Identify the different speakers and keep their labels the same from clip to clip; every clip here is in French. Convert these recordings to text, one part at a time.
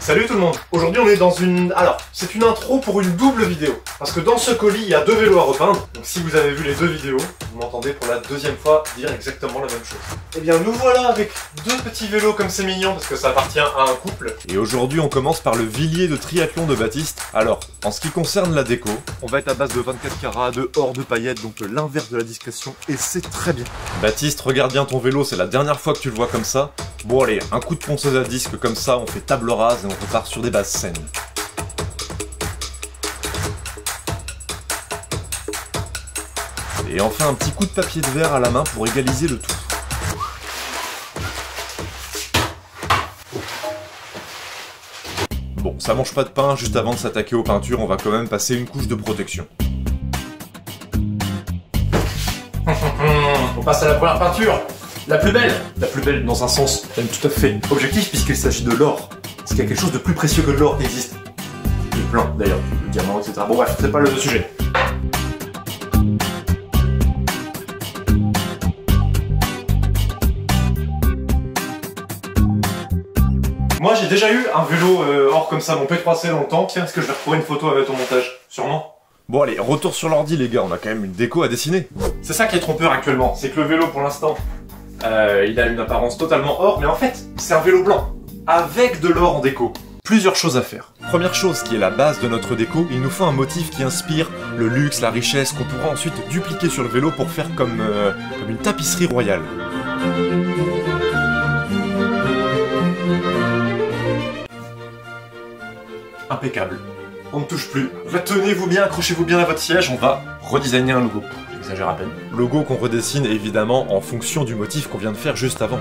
Speaker 1: Salut tout le monde. Aujourd'hui on est dans une... Alors, c'est une intro pour une double vidéo. Parce que dans ce colis, il y a 2 vélos à repeindre. Donc si vous avez vu les 2 vidéos, vous m'entendez pour la deuxième fois dire exactement la même chose. Eh bien nous voilà avec 2 petits vélos comme c'est mignon, parce que ça appartient à un couple.
Speaker 2: Et aujourd'hui on commence par le Villiers de triathlon de Baptiste. Alors, en ce qui concerne la déco, on va être à base de 24 carats, de or de paillettes, donc l'inverse de la discrétion, et c'est très bien. Baptiste, regarde bien ton vélo, c'est la dernière fois que tu le vois comme ça. Bon allez, un coup de ponceuse à disque comme ça, on fait table rase et on repart sur des bases saines. Et enfin un petit coup de papier de verre à la main pour égaliser le tout. Bon, ça mange pas de pain, juste avant de s'attaquer aux peintures, on va quand même passer une couche de protection.
Speaker 1: On passe à la première peinture. La plus belle.
Speaker 2: La plus belle dans un sens, même tout à fait objectif puisqu'il s'agit de l'or. Est-ce qu'il y a quelque chose de plus précieux que de l'or qui existe? Il y a plein d'ailleurs, le diamant, etc. Bon bref, c'est pas le sujet.
Speaker 1: Moi j'ai déjà eu un vélo or comme ça, mon P3C dans le temps. Tiens, est-ce que je vais retrouver une photo avec au montage? Sûrement.
Speaker 2: Bon allez, retour sur l'ordi les gars, on a quand même une déco à dessiner.
Speaker 1: C'est ça qui est trompeur actuellement, c'est que le vélo pour l'instant, il a une apparence totalement or, mais en fait, c'est un vélo blanc, avec de l'or en déco.
Speaker 2: Plusieurs choses à faire. Première chose qui est la base de notre déco, il nous faut un motif qui inspire le luxe, la richesse, qu'on pourra ensuite dupliquer sur le vélo pour faire comme une tapisserie royale.
Speaker 1: Impeccable. On ne touche plus. Retenez-vous bien, accrochez-vous bien à votre siège, on va redesigner un logo. J'exagère à peine.
Speaker 2: Logo qu'on redessine évidemment en fonction du motif qu'on vient de faire juste avant.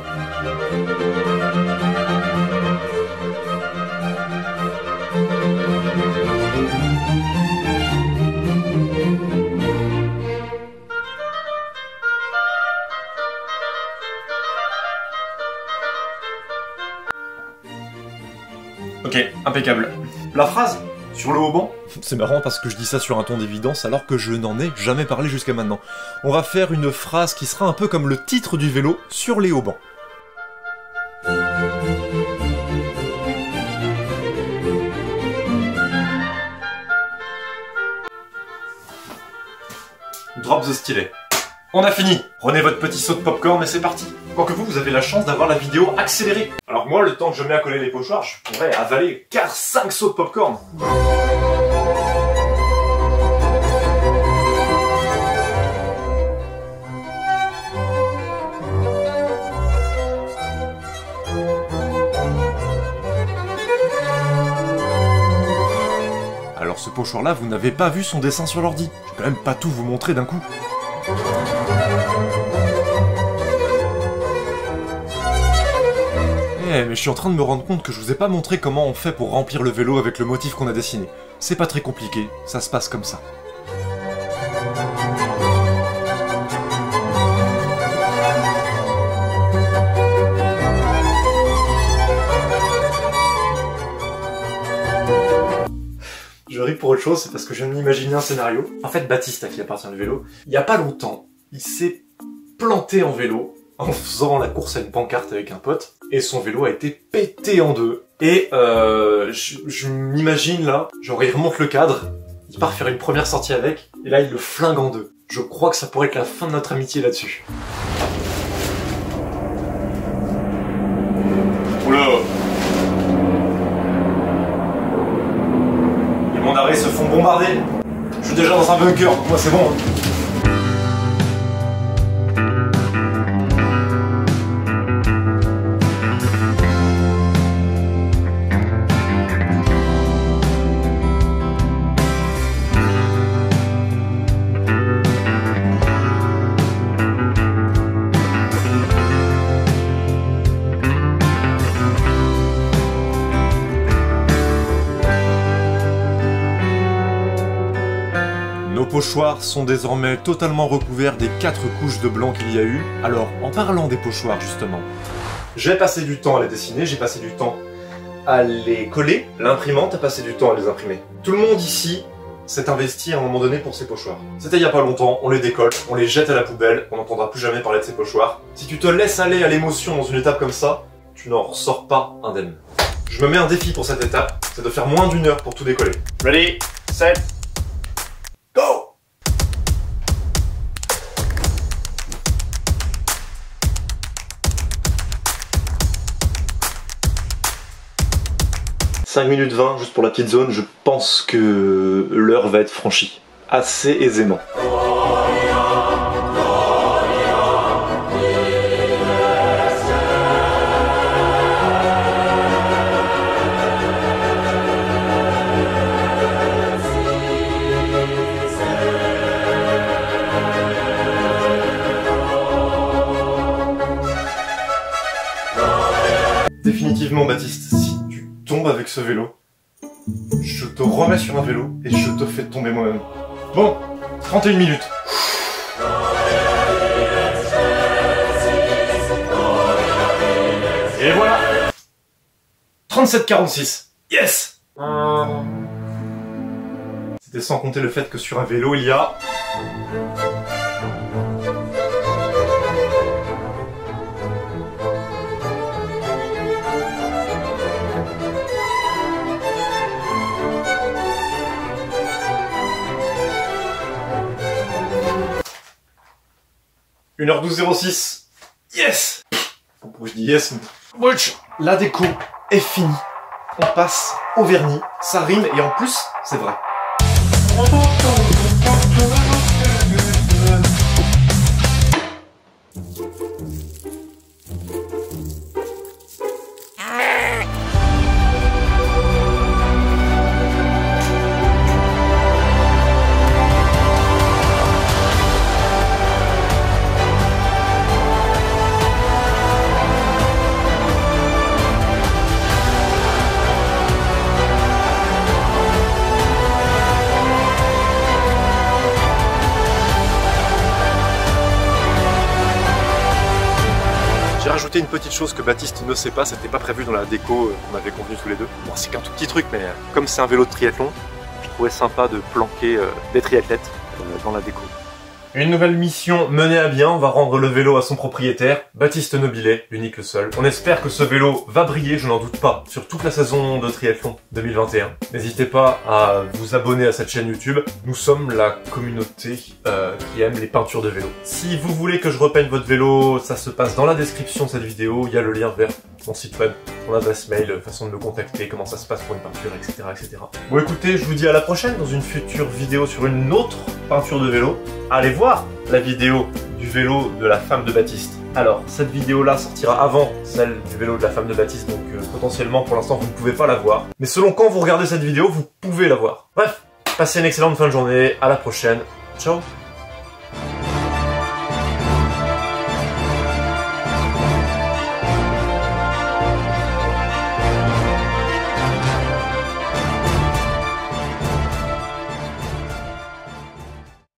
Speaker 1: Ok, impeccable. La phrase sur le haut-banc.
Speaker 2: C'est marrant parce que je dis ça sur un ton d'évidence alors que je n'en ai jamais parlé jusqu'à maintenant. On va faire une phrase qui sera un peu comme le titre du vélo sur les haubans.
Speaker 1: Drop the stylet. On a fini. Prenez votre petit seau de popcorn et c'est parti. Quoique vous avez la chance d'avoir la vidéo accélérée. Alors moi, le temps que je mets à coller les pochoirs, je pourrais avaler 5 seaux de popcorn.
Speaker 2: Alors ce pochoir-là, vous n'avez pas vu son dessin sur l'ordi. Je vais quand même pas tout vous montrer d'un coup. Mais je suis en train de me rendre compte que je vous ai pas montré comment on fait pour remplir le vélo avec le motif qu'on a dessiné. C'est pas très compliqué, ça se passe comme ça.
Speaker 1: Je ris pour autre chose, c'est parce que je viens de m'imaginer un scénario. En fait, Baptiste, à qui appartient le vélo, il y a pas longtemps, il s'est planté en vélo en faisant la course à une pancarte avec un pote, et son vélo a été pété en deux. Et je m'imagine là, genre il remonte le cadre, il part faire une première sortie avec, et là il le flingue en deux. Je crois que ça pourrait être la fin de notre amitié là-dessus. Oula! Les mondes d'arrêt se font bombarder. Je suis déjà dans un bunker, donc moi c'est bon.
Speaker 2: Nos pochoirs sont désormais totalement recouverts des 4 couches de blanc qu'il y a eu. Alors, en parlant des pochoirs justement,
Speaker 1: J'ai passé du temps à les dessiner, j'ai passé du temps à les coller. L'imprimante a passé du temps à les imprimer. Tout le monde ici s'est investi à un moment donné pour ses pochoirs. C'était il y a pas longtemps, on les décolle, on les jette à la poubelle, on n'entendra plus jamais parler de ces pochoirs. Si tu te laisses aller à l'émotion dans une étape comme ça, tu n'en ressors pas indemne. Je me mets un défi pour cette étape, c'est de faire moins d'1 heure pour tout décoller. Ready, set, go! « 5 minutes 20, juste pour la petite zone, je pense que l'heure va être franchie. Assez aisément. Définitivement, Baptiste, si tu tombes avec ce vélo, je te remets sur un vélo et je te fais tomber moi-même. Bon, 31 minutes. Et voilà 37,46. Yes. C'était sans compter le fait que sur un vélo, il y a... « 1h12,06. Yes. Pourquoi je dis yes? La déco est finie. On passe au vernis. Ça rime et en plus, c'est vrai. J'ai rajouté une petite chose que Baptiste ne sait pas, c'était pas prévu dans la déco qu'on avait convenu tous les deux. Bon, c'est qu'un tout petit truc, mais comme c'est un vélo de triathlon, je trouvais sympa de planquer des triathlètes dans la déco. Une nouvelle mission menée à bien, on va rendre le vélo à son propriétaire, Baptiste Nobilet, l'unique, le seul. On espère que ce vélo va briller, je n'en doute pas, sur toute la saison de triathlon 2021. N'hésitez pas à vous abonner à cette chaîne YouTube, nous sommes la communauté qui aime les peintures de vélo. Si vous voulez que je repeigne votre vélo, ça se passe dans la description de cette vidéo, il y a le lien vers mon site web, mon adresse mail, façon de me contacter, comment ça se passe pour une peinture, etc., etc. Bon écoutez, je vous dis à la prochaine dans une future vidéo sur une autre peinture de vélo. Allez voir la vidéo du vélo de la femme de Baptiste. Alors, cette vidéo-là sortira avant celle du vélo de la femme de Baptiste, donc potentiellement pour l'instant vous ne pouvez pas la voir. Mais selon quand vous regardez cette vidéo, vous pouvez la voir. Bref, passez une excellente fin de journée, à la prochaine, ciao.